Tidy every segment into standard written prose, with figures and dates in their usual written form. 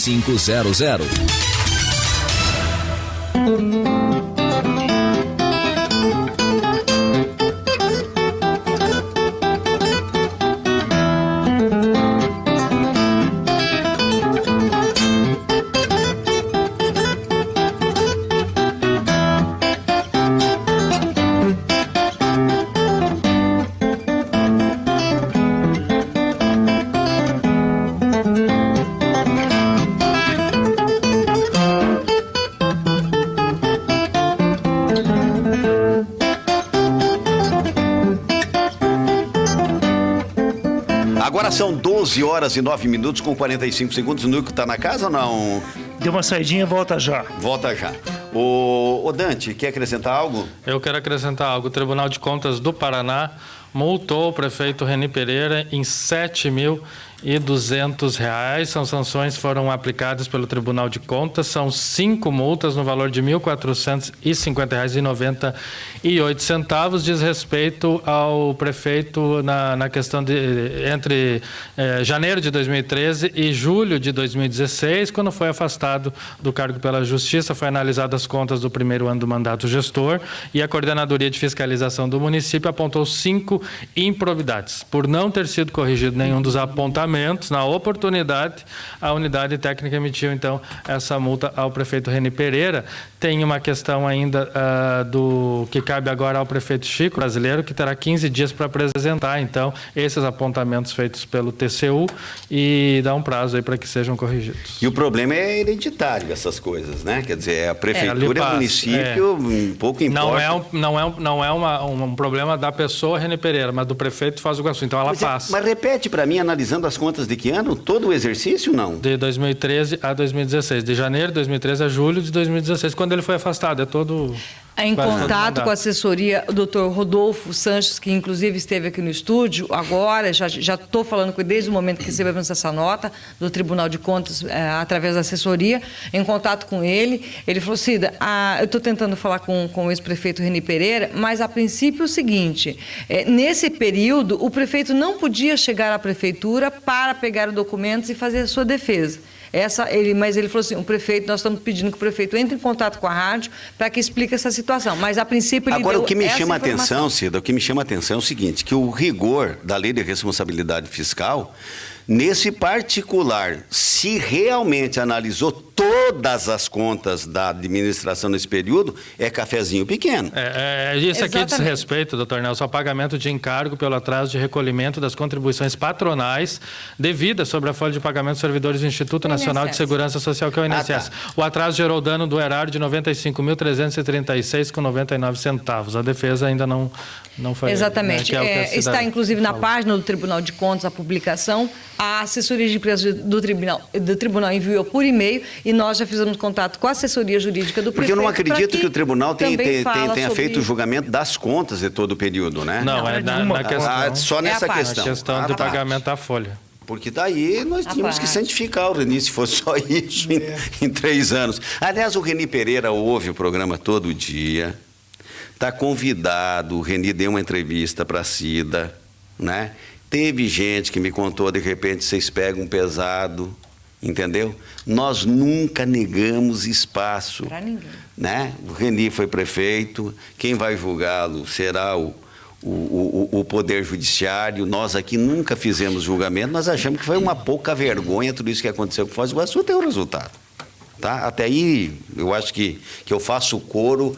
500. Agora são 12 horas e 9 minutos com 45 segundos. O Núcleo está na casa ou não? Deu uma saidinha, volta já. Volta já. O Dante, quer acrescentar algo? Eu quero acrescentar algo. O Tribunal de Contas do Paraná multou o prefeito Reni Pereira em R$ 7.200. São sanções que foram aplicadas pelo Tribunal de Contas. São 5 multas no valor de R$ 1.450,98. Diz respeito ao prefeito na questão de entre janeiro de 2013 e julho de 2016, quando foi afastado do cargo pela Justiça. Foi analisadas as contas do primeiro ano do mandato gestor e a Coordenadoria de Fiscalização do município apontou 5 improvidades. Por não ter sido corrigido nenhum dos apontamentos, na oportunidade, a unidade técnica emitiu, então, essa multa ao prefeito Reni Pereira. Tem uma questão ainda do que cabe agora ao prefeito Chico Brasileiro, que terá 15 dias para apresentar, então, esses apontamentos feitos pelo TCU e dá um prazo aí para que sejam corrigidos. E o problema é hereditário, essas coisas, né? Quer dizer, a prefeitura, o município, um pouco importa. Não é um problema da pessoa Reni Pereira, mas do prefeito de Foz do Iguaçu, então ela passa. Mas repete para mim, analisando as contas de que ano? Todo o exercício, não? De 2013 a 2016, de janeiro de 2013 a julho de 2016, quando ele foi afastado, é todo... Em contato com a assessoria, o doutor Rodolfo Sanches, que inclusive esteve aqui no estúdio, agora, já estou falando com ele desde o momento que recebemos essa nota do Tribunal de Contas, através da assessoria, em contato com ele, ele falou, Cida, eu estou tentando falar com o ex-prefeito Reni Pereira, mas a princípio é o seguinte, nesse período, o prefeito não podia chegar à prefeitura para pegar os documentos e fazer a sua defesa. Mas ele falou assim, nós estamos pedindo que o prefeito entre em contato com a rádio para que explique essa situação. Mas, a princípio, ele Agora, deu o que me essa chama a informação. atenção, Cida, o que me chama a atenção é o seguinte, que o rigor da Lei de Responsabilidade Fiscal, nesse particular, se realmente analisou todas as contas da administração nesse período, é cafezinho pequeno. Isso aqui diz respeito, doutor Nelson, ao pagamento de encargo pelo atraso de recolhimento das contribuições patronais devidas sobre a folha de pagamento dos servidores do Instituto Nacional de Segurança Social, que é o INSS. O atraso gerou dano do erário de R$ 95.336,99. A defesa ainda não foi... Exatamente. Está, inclusive, na página do Tribunal de Contas a publicação. A assessoria de empresas do tribunal enviou por e-mail e nós já fizemos contato com a assessoria jurídica do prefeito. Porque eu não acredito que o tribunal tenha feito o julgamento das contas de todo o período, né? Não, é na questão... Só nessa questão. A questão do pagamento da folha. Porque daí nós tínhamos que santificar o Reni, se fosse só isso, em 3 anos. Aliás, o Reni Pereira ouve o programa todo dia, está convidado, o Reni deu uma entrevista para a Cida, né? Teve gente que me contou, de repente, vocês pegam pesado, entendeu? Nós nunca negamos espaço. Para ninguém. Né? O Reni foi prefeito, quem vai julgá-lo será o Poder Judiciário. Nós aqui nunca fizemos julgamento, nós achamos que foi uma pouca vergonha tudo isso que aconteceu com Foz do Iguaçu, tem o resultado. Tá? Até aí, eu acho que eu faço coro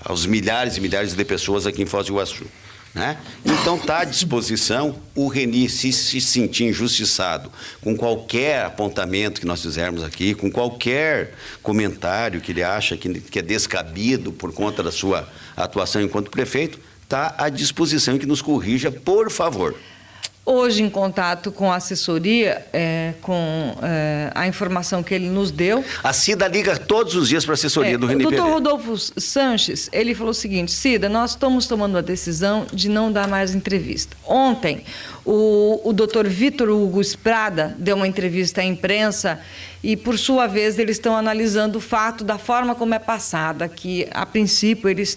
aos milhares e milhares de pessoas aqui em Foz do Iguaçu. Né? Então está à disposição o Reni, se sentir injustiçado com qualquer apontamento que nós fizermos aqui, com qualquer comentário que ele acha que é descabido por conta da sua atuação enquanto prefeito, está à disposição e que nos corrija, por favor. Hoje, em contato com a assessoria, com a informação que ele nos deu... A Cida liga todos os dias para a assessoria do Reni Pereira. O doutor Rodolfo Sanches, ele falou o seguinte, Cida, nós estamos tomando a decisão de não dar mais entrevista. Ontem, o doutor Vitor Hugo Esprada deu uma entrevista à imprensa e, por sua vez, eles estão analisando o fato da forma como é passada, que, a princípio, eles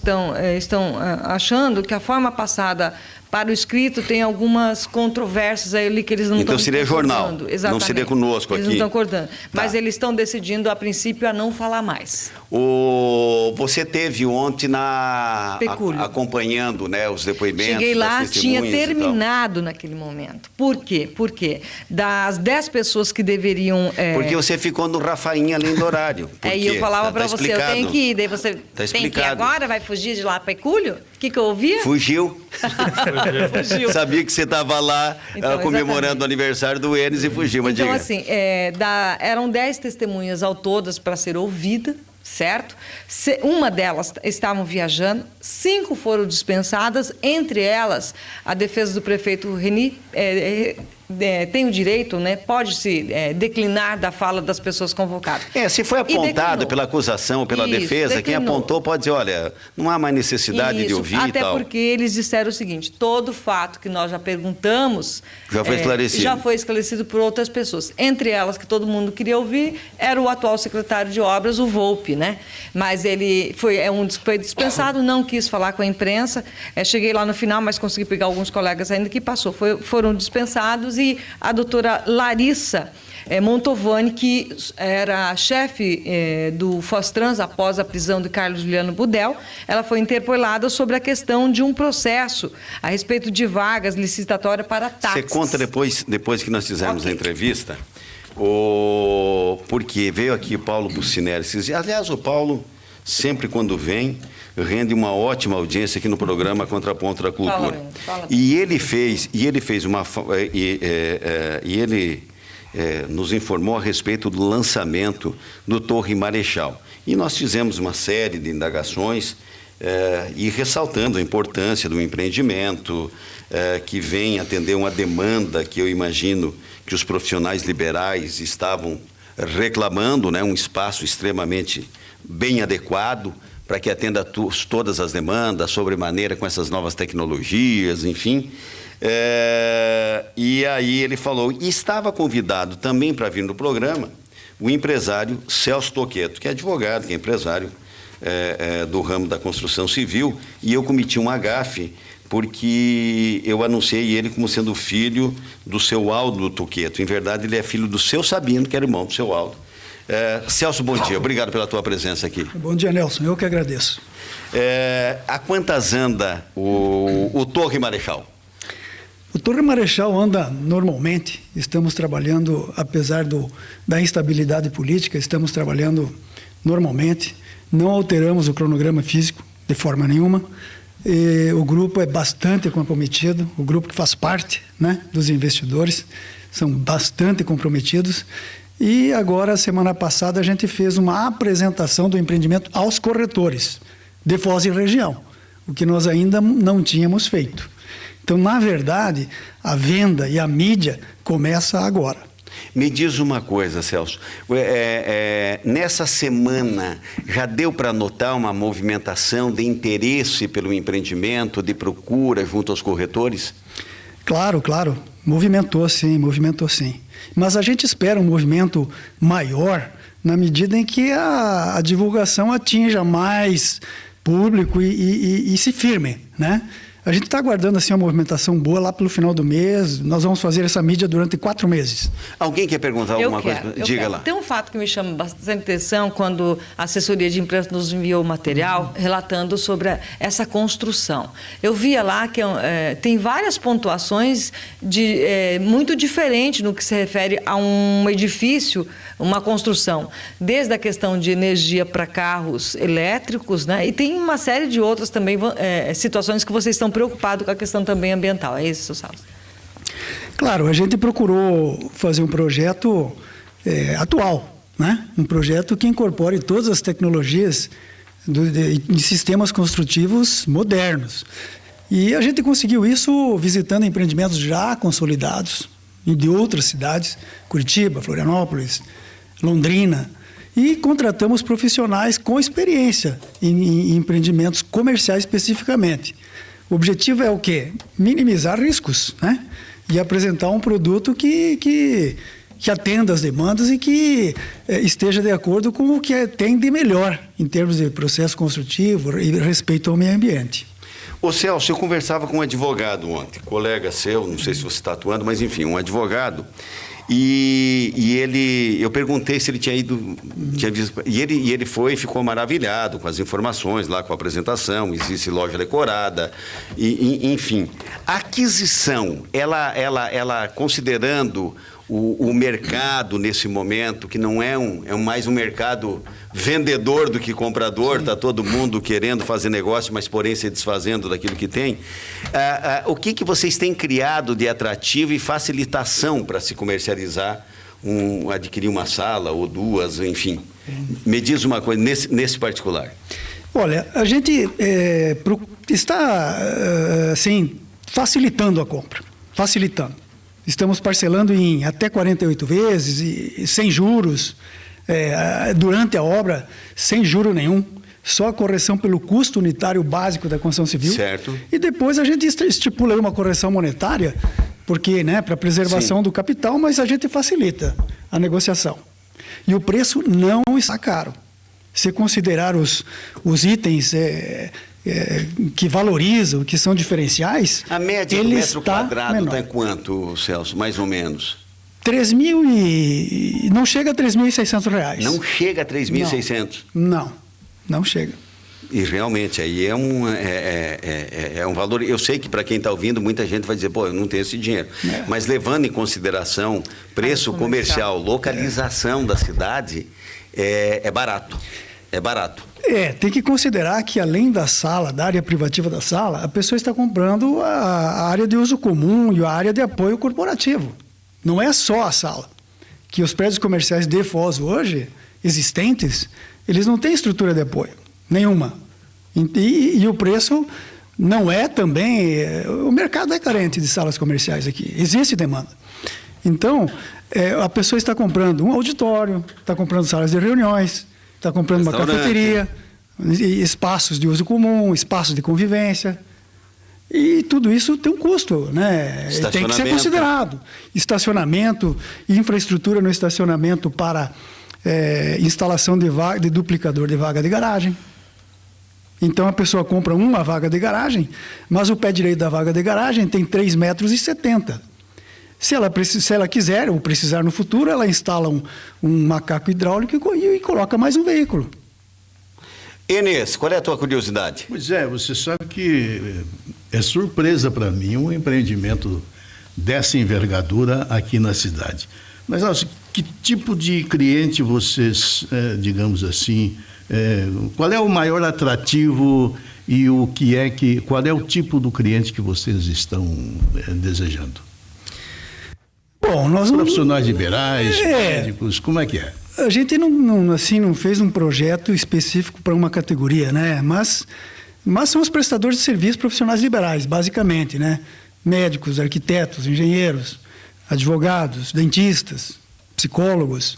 estão achando que a forma passada Para o escrito tem algumas controvérsias aí ali que eles não estão Então seria jornal, não seria conosco eles aqui. Eles não estão acordando. Mas Tá. eles estão decidindo, a princípio, a não falar mais. Você teve ontem Pecúlio. acompanhando, né, os depoimentos. Cheguei lá, das tinha testemunhas e tal. terminado naquele momento. Por quê? Porque das 10 pessoas que deveriam... Porque você ficou no Rafainha além do horário. Por Aí quê? eu falava Tá para você, eu explicado. tenho que ir. Daí você tem que ir explicado. agora, vai fugir de lá para Pecúlio? O que eu ouvia? Fugiu. Fugiu. Sabia que você estava lá Então, comemorando exatamente. o aniversário do Enes e fugiu, mas Então, diga. assim, eram 10 testemunhas ao todas para ser ouvida, certo? Uma delas estavam viajando, 5 foram dispensadas, entre elas a defesa do prefeito Reni tem o direito, né? Pode-se declinar da fala das pessoas convocadas. Se foi apontado declinou. pela acusação ou pela Isso, defesa, quem declinou. apontou pode dizer, olha, não há mais necessidade de Isso, ouvir até e tal. porque eles disseram o seguinte, todo fato que nós já perguntamos... Já foi esclarecido. Já foi esclarecido por outras pessoas. Entre elas, que todo mundo queria ouvir, era o atual secretário de Obras, o Volpe, né? Mas ele foi dispensado, não quis falar com a imprensa. Cheguei lá no final, mas consegui pegar alguns colegas ainda que passou. Foram dispensados e a doutora Larissa Montovani, que era chefe do Fostrans após a prisão de Carlos Juliano Budel, ela foi interpelada sobre a questão de um processo a respeito de vagas licitatórias para táxis. Você conta depois que nós fizermos a entrevista, porque veio aqui Paulo Bucinelli. Aliás, o Paulo, sempre quando vem, rende uma ótima audiência aqui no programa Contraponto da Cultura. Fala. E ele fez uma... ele nos informou a respeito do lançamento do Torre Marechal. E nós fizemos uma série de indagações e ressaltando a importância do empreendimento que vem atender uma demanda que eu imagino que os profissionais liberais estavam reclamando, né, um espaço extremamente bem adequado para que atenda todas as demandas, sobremaneira com essas novas tecnologias, enfim. E aí ele falou, e estava convidado também para vir no programa o empresário Celso Toqueto, que é advogado, que é empresário do ramo da construção civil, e eu cometi um agafe, porque eu anunciei ele como sendo filho do seu Aldo Toqueto. Em verdade, ele é filho do seu Sabino, que era irmão do seu Aldo. Celso, bom dia. Obrigado pela tua presença aqui. Bom dia, Nelson. Eu que agradeço. A quantas anda o Torre Marechal? O Torre Marechal anda normalmente. Estamos trabalhando, apesar da instabilidade política, estamos trabalhando normalmente. Não alteramos o cronograma físico de forma nenhuma. O grupo é bastante comprometido, o grupo que faz parte, né, dos investidores, são bastante comprometidos. E agora, semana passada, a gente fez uma apresentação do empreendimento aos corretores de Foz e região, o que nós ainda não tínhamos feito. Então, na verdade, a venda e a mídia começa agora. Me diz uma coisa, Celso. Nessa semana, já deu para notar uma movimentação de interesse pelo empreendimento, de procura junto aos corretores? Claro. Movimentou sim. Mas a gente espera um movimento maior na medida em que a divulgação atinja mais público e se firme, né? A gente está aguardando assim, uma movimentação boa lá pelo final do mês. Nós vamos fazer essa mídia durante 4 meses. Alguém quer perguntar alguma coisa? Diga lá. Tem um fato que me chama bastante atenção quando a assessoria de imprensa nos enviou o material relatando sobre essa construção. Eu via lá que tem várias pontuações muito diferentes no que se refere a um edifício, uma construção. Desde a questão de energia para carros elétricos, né? E tem uma série de outras também situações que vocês estão preocupados com a questão também ambiental. É isso, Celso? Claro, a gente procurou fazer um projeto atual, né? Um projeto que incorpore todas as tecnologias de sistemas construtivos modernos. E a gente conseguiu isso visitando empreendimentos já consolidados de outras cidades, Curitiba, Florianópolis, Londrina, e contratamos profissionais com experiência em empreendimentos comerciais especificamente. O objetivo é o quê? Minimizar riscos, né? E apresentar um produto que atenda às demandas e que esteja de acordo com o que tem de melhor em termos de processo construtivo e respeito ao meio ambiente. Ô Celso, eu conversava com um advogado ontem, colega seu, não sei se você está atuando, mas enfim, um advogado. Eu perguntei se ele tinha ido, tinha visto, e ele foi e ficou maravilhado com as informações lá, com a apresentação, existe loja decorada, enfim. A aquisição, ela considerando o mercado nesse momento, que não é mais um mercado vendedor do que comprador, está todo mundo querendo fazer negócio, mas porém se desfazendo daquilo que tem. O que vocês têm criado de atrativo e facilitação para se comercializar, adquirir uma sala ou duas, enfim? Me diz uma coisa nesse particular. Olha, a gente está assim, facilitando a compra, facilitando. Estamos parcelando em até 48 vezes e sem juros, durante a obra, sem juro nenhum, só a correção pelo custo unitário básico da construção civil. Certo. E depois a gente estipula uma correção monetária, porque, para preservação do capital, mas a gente facilita a negociação. E o preço não está caro. Se considerar os itens que valorizam, que são diferenciais, a média do metro quadrado está em quanto, Celso, mais ou menos? 3.000 e... não chega a R$3.600. Não chega a 3.600? Não chega. E realmente, aí é um valor... Eu sei que para quem está ouvindo, muita gente vai dizer, pô, eu não tenho esse dinheiro. Mas levando em consideração preço comercial, localização da cidade, é barato. É barato. Tem que considerar que além da sala, da área privativa da sala, a pessoa está comprando a área de uso comum e a área de apoio corporativo. Não é só a sala. Que os prédios comerciais de Foz hoje, existentes, eles não têm estrutura de apoio, nenhuma. E o preço não é também... O mercado é carente de salas comerciais aqui, existe demanda. Então, a pessoa está comprando um auditório, está comprando salas de reuniões, está comprando uma cafeteria, espaços de uso comum, espaços de convivência. E tudo isso tem um custo, né? Tem que ser considerado. Estacionamento, infraestrutura no estacionamento para instalação de duplicador de vaga de garagem. Então, a pessoa compra uma vaga de garagem, mas o pé direito da vaga de garagem tem 3,70 metros. Se ela quiser ou precisar no futuro, ela instala um macaco hidráulico e coloca mais um veículo. Enes, qual é a tua curiosidade? Pois é, você sabe que é surpresa para mim um empreendimento dessa envergadura aqui na cidade. Mas, Nelson, que tipo de cliente vocês, digamos assim, qual é o maior atrativo e qual é o tipo do cliente que vocês estão desejando? Bom, profissionais liberais, médicos, como é que é? A gente não fez um projeto específico para uma categoria, né? Mas são os prestadores de serviços profissionais liberais, basicamente, né? Médicos, arquitetos, engenheiros, advogados, dentistas, psicólogos,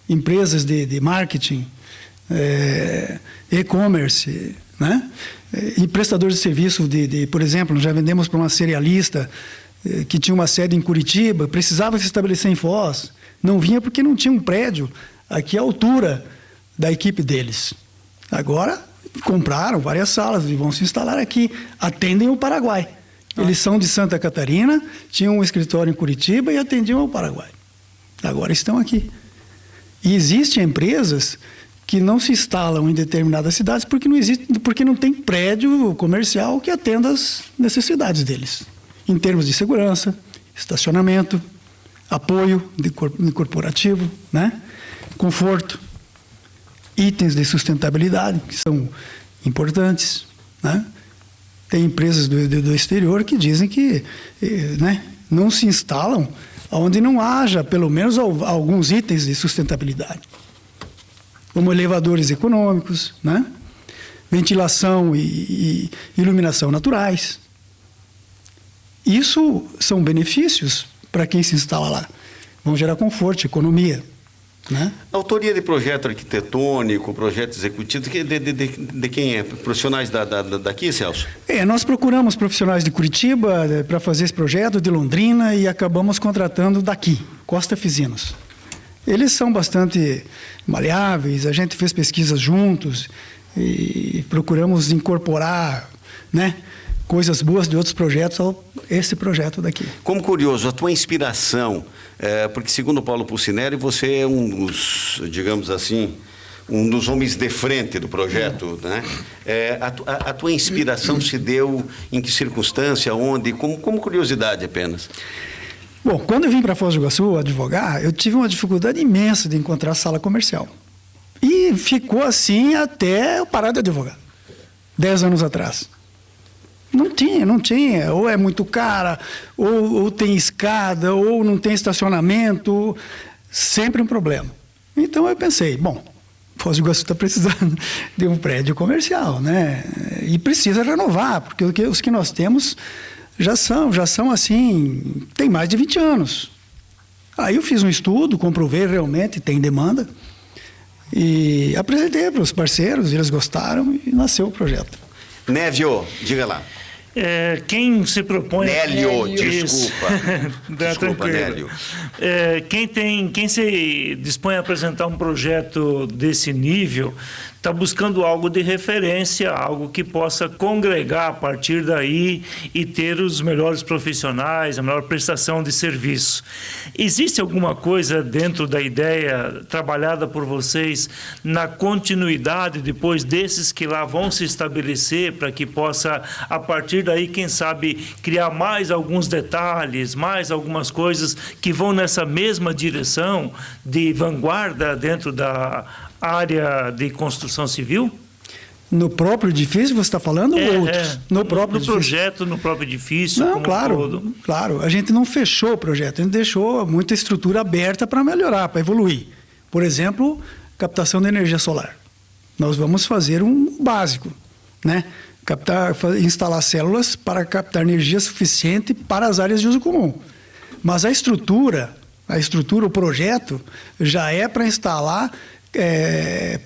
empresas de marketing, e-commerce, né? E prestadores de serviço por exemplo, já vendemos para uma cerealista que tinha uma sede em Curitiba, precisava se estabelecer em Foz, não vinha porque não tinha um prédio aqui à altura da equipe deles. Agora compraram várias salas e vão se instalar aqui, atendem o Paraguai. Eles são de Santa Catarina, tinham um escritório em Curitiba e atendiam ao Paraguai. Agora estão aqui. E existem empresas que não se instalam em determinadas cidades porque não tem prédio comercial que atenda às necessidades deles. Em termos de segurança, estacionamento, apoio corporativo, né? Conforto, itens de sustentabilidade, que são importantes, né? Tem empresas do exterior que dizem que não se instalam onde não haja, pelo menos, alguns itens de sustentabilidade, como elevadores econômicos, né? Ventilação e iluminação naturais. Isso são benefícios para quem se instala lá. Vão gerar conforto, economia, né? Autoria de projeto arquitetônico, projeto executivo, de quem é? Profissionais daqui, Celso? Nós procuramos profissionais de Curitiba para fazer esse projeto, de Londrina, e acabamos contratando daqui, Costa Fizinos. Eles são bastante maleáveis, a gente fez pesquisas juntos e procuramos incorporar, né, coisas boas de outros projetos ao esse projeto daqui. Como curioso, a tua inspiração, porque segundo o Paulo Pulcinelli, você é um dos, digamos assim, um dos homens de frente do projeto, né? A tua inspiração se deu em que circunstância, onde, como curiosidade apenas? Bom, quando eu vim para Foz do Iguaçu advogar, eu tive uma dificuldade imensa de encontrar sala comercial. E ficou assim até eu parar de advogar, 10 anos atrás. Não tinha. Ou é muito cara, ou tem escada, ou não tem estacionamento. Sempre um problema. Então eu pensei, bom, Foz do Iguaçu está precisando de um prédio comercial, né? E precisa renovar, porque os que nós temos já são assim, tem mais de 20 anos. Aí eu fiz um estudo, comprovei realmente, tem demanda, e apresentei para os parceiros, eles gostaram e nasceu o projeto. Névio, diga lá. Quem se propõe... Nélio, Isso. Desculpa, Nélio. Quem se dispõe a apresentar um projeto desse nível está buscando algo de referência, algo que possa congregar a partir daí e ter os melhores profissionais, a melhor prestação de serviço. Existe alguma coisa dentro da ideia trabalhada por vocês na continuidade depois desses que lá vão se estabelecer para que possa, a partir daí, quem sabe, criar mais alguns detalhes, mais algumas coisas que vão nessa mesma direção de vanguarda dentro da área de construção civil? No próprio edifício você está falando ou outros? No próprio edifício? Projeto, no próprio edifício, Não, como claro, todo. claro. A gente não fechou o projeto, a gente deixou muita estrutura aberta para melhorar, para evoluir. Por exemplo, captação de energia solar. Nós vamos fazer um básico, né? Instalar células para captar energia suficiente para as áreas de uso comum. Mas a estrutura, o projeto, já é para instalar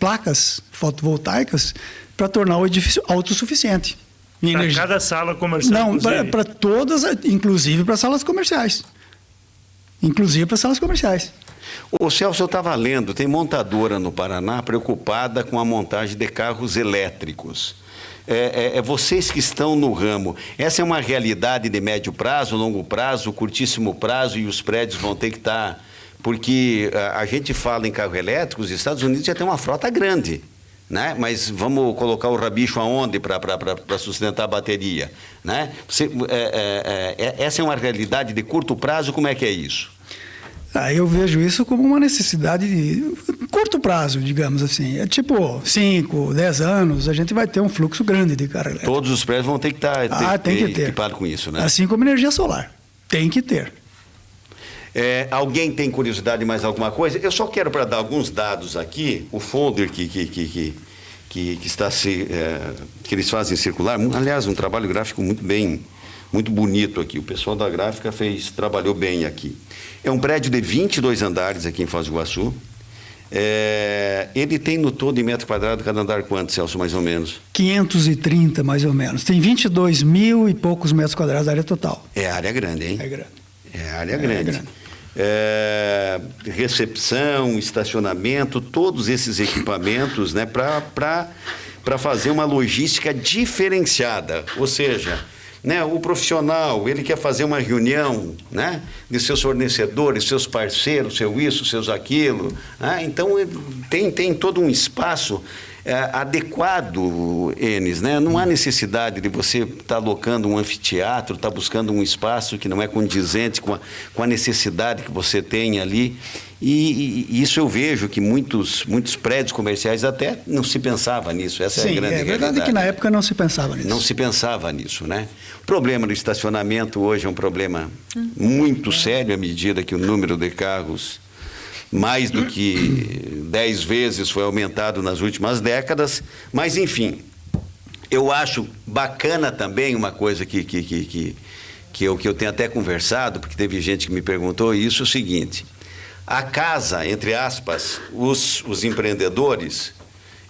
placas fotovoltaicas para tornar o edifício autossuficiente. Para cada sala comercial? Não, para todas, inclusive para salas comerciais. Ô Celso, eu estava lendo, tem montadora no Paraná preocupada com a montagem de carros elétricos. Vocês que estão no ramo, essa é uma realidade de médio prazo, longo prazo, curtíssimo prazo, e os prédios vão ter que estar... Porque a gente fala em carro elétrico, os Estados Unidos já tem uma frota grande, né? Mas vamos colocar o rabicho aonde para sustentar a bateria, né? Essa é uma realidade de curto prazo, como é que é isso? Eu vejo isso como uma necessidade de curto prazo, digamos assim. É tipo 5, 10 anos, a gente vai ter um fluxo grande de carro elétrico. Todos os prédios vão ter que estar equipados com isso, né? Assim como energia solar. Tem que ter. Alguém tem curiosidade de mais alguma coisa? Eu só quero, para dar alguns dados aqui, o folder que está que eles fazem circular, aliás, um trabalho gráfico muito bonito aqui. O pessoal da gráfica trabalhou bem aqui. É um prédio de 22 andares aqui em Foz do Iguaçu. Ele tem no todo em metro quadrado cada andar quanto, Celso, mais ou menos? 530, mais ou menos. Tem 22 mil e poucos metros quadrados da área total. É área grande, hein? É grande. É área grande. Recepção, estacionamento, todos esses equipamentos, né, para fazer uma logística diferenciada. Ou seja, né, o profissional, ele quer fazer uma reunião, né, de seus fornecedores, seus parceiros, seu isso, seus aquilo. Né? Então, tem todo um espaço adequado, Enes, né? Não há necessidade de você estar alocando um anfiteatro, estar buscando um espaço que não é condizente com a necessidade que você tem ali. E isso eu vejo que muitos prédios comerciais até não se pensava nisso. Essa é a grande realidade. É verdade que na época não se pensava nisso. Não se pensava nisso, né? O problema do estacionamento hoje é um problema muito sério à medida que o número de carros mais do que 10 vezes foi aumentado nas últimas décadas, mas enfim, eu acho bacana também uma coisa que eu tenho até conversado, porque teve gente que me perguntou isso, é o seguinte: a casa, entre aspas, os empreendedores,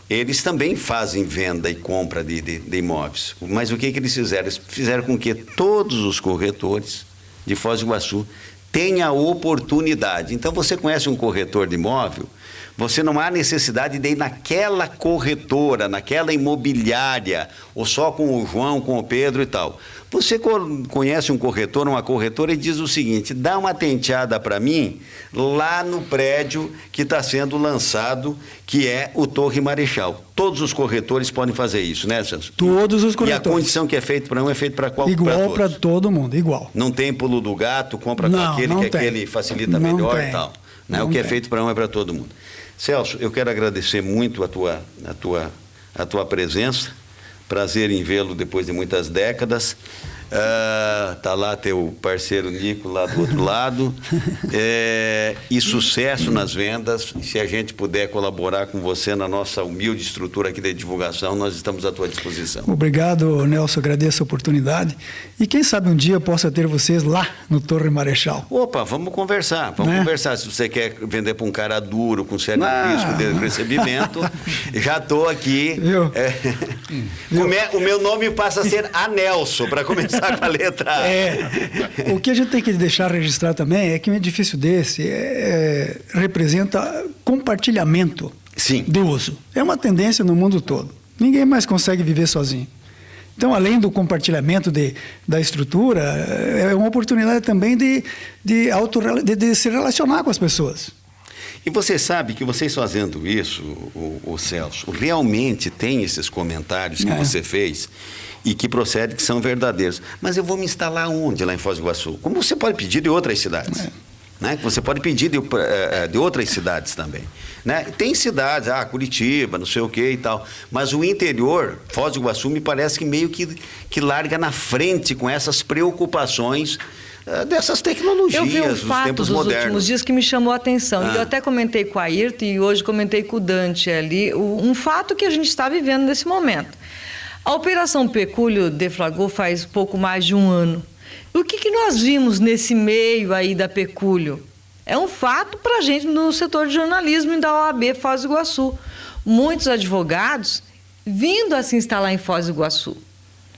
eles também fazem venda e compra de imóveis, mas o que eles fizeram? Eles fizeram com que todos os corretores de Foz do Iguaçu tenha oportunidade. Então, você conhece um corretor de imóvel, você não há necessidade de ir naquela corretora, naquela imobiliária, ou só com o João, com o Pedro e tal. Você conhece um corretor, uma corretora e diz o seguinte: dá uma tenteada para mim lá no prédio que está sendo lançado, que é o Torre Marechal. Todos os corretores podem fazer isso, né, Celso? Todos os corretores. E a condição que é feita para um é feita para qual? Igual para todo mundo, igual. Não tem pulo do gato, compra com aquele que aquele facilita não melhor tem. e tal. Né? O que é feito para um é para todo mundo. Celso, eu quero agradecer muito a tua presença. Prazer em vê-lo depois de muitas décadas. Tá lá teu parceiro Nico lá do outro lado. E sucesso nas vendas. Se a gente puder colaborar com você na nossa humilde estrutura aqui de divulgação, nós estamos à tua disposição. Obrigado, Nelson. Agradeço a oportunidade. E quem sabe um dia eu possa ter vocês lá no Torre Marechal. Opa, vamos conversar. Vamos conversar. Se você quer vender para um cara duro, com sério risco de recebimento, já estou aqui. Viu? O meu nome passa a ser Anelson, para começar com a letra A. O que a gente tem que deixar registrar também é que um edifício desse representa compartilhamento de uso. É uma tendência no mundo todo. Ninguém mais consegue viver sozinho. Então, além do compartilhamento da estrutura, é uma oportunidade também de se relacionar com as pessoas. E você sabe que vocês fazendo isso, o Celso, realmente tem esses comentários que você fez e que procede que são verdadeiros. Mas eu vou me instalar onde, lá em Foz do Iguaçu? Como você pode pedir de outras cidades. Né? Você pode pedir de outras cidades também. Né? Tem cidades, Curitiba, não sei o que e tal, mas o interior, Foz do Iguaçu, me parece que meio que larga na frente com essas preocupações dessas tecnologias, eu vi um dos fato tempos dos modernos. últimos dias que me chamou a atenção. E eu até comentei com a Ayrton e hoje comentei com o Dante ali, um fato que a gente está vivendo nesse momento. A Operação Pecúlio deflagrou faz pouco mais de um ano. O que nós vimos nesse meio aí da Pecúlio? É um fato para a gente no setor de jornalismo e da OAB Foz do Iguaçu. Muitos advogados vindo a se instalar em Foz do Iguaçu.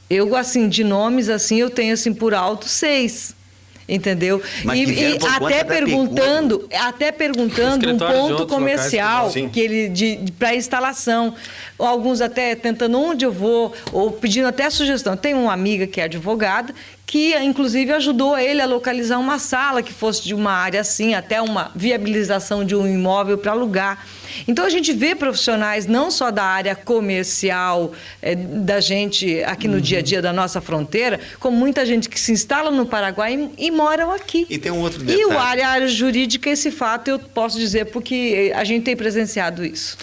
Eu, assim, de nomes, assim, eu tenho, assim, por alto 6. Entendeu? E até perguntando um ponto comercial para instalação. Alguns até tentando onde eu vou, ou pedindo até sugestão. Tem uma amiga que é advogada, que inclusive ajudou ele a localizar uma sala que fosse de uma área assim, até uma viabilização de um imóvel para alugar. Então a gente vê profissionais não só da área comercial da gente aqui no dia a dia da nossa fronteira, como muita gente que se instala no Paraguai e moram aqui. E tem um outro detalhe. E a área jurídica, esse fato eu posso dizer porque a gente tem presenciado isso.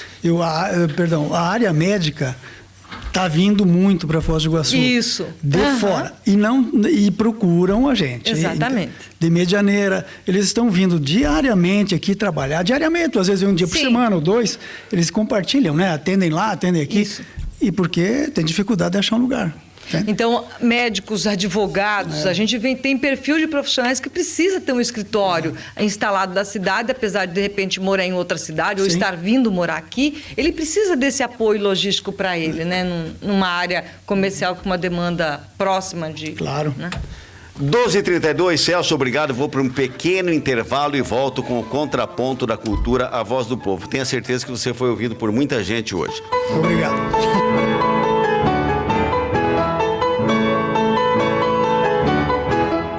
A área médica está vindo muito para Foz do Iguaçu. Isso. De fora. E procuram a gente. Exatamente. De Medianeira. Eles estão vindo diariamente aqui trabalhar. Diariamente, às vezes um dia por semana ou 2. Eles compartilham, né? Atendem lá, atendem aqui. Isso. E porque tem dificuldade de achar um lugar. Então, médicos, advogados, a gente tem perfil de profissionais que precisa ter um escritório instalado da cidade, apesar de repente morar em outra cidade ou estar vindo morar aqui, ele precisa desse apoio logístico para ele, né? Numa área comercial com uma demanda próxima de... Claro. Né? 12h32, Celso, obrigado. Vou para um pequeno intervalo e volto com o contraponto da cultura, a voz do povo. Tenha certeza que você foi ouvido por muita gente hoje. Obrigado.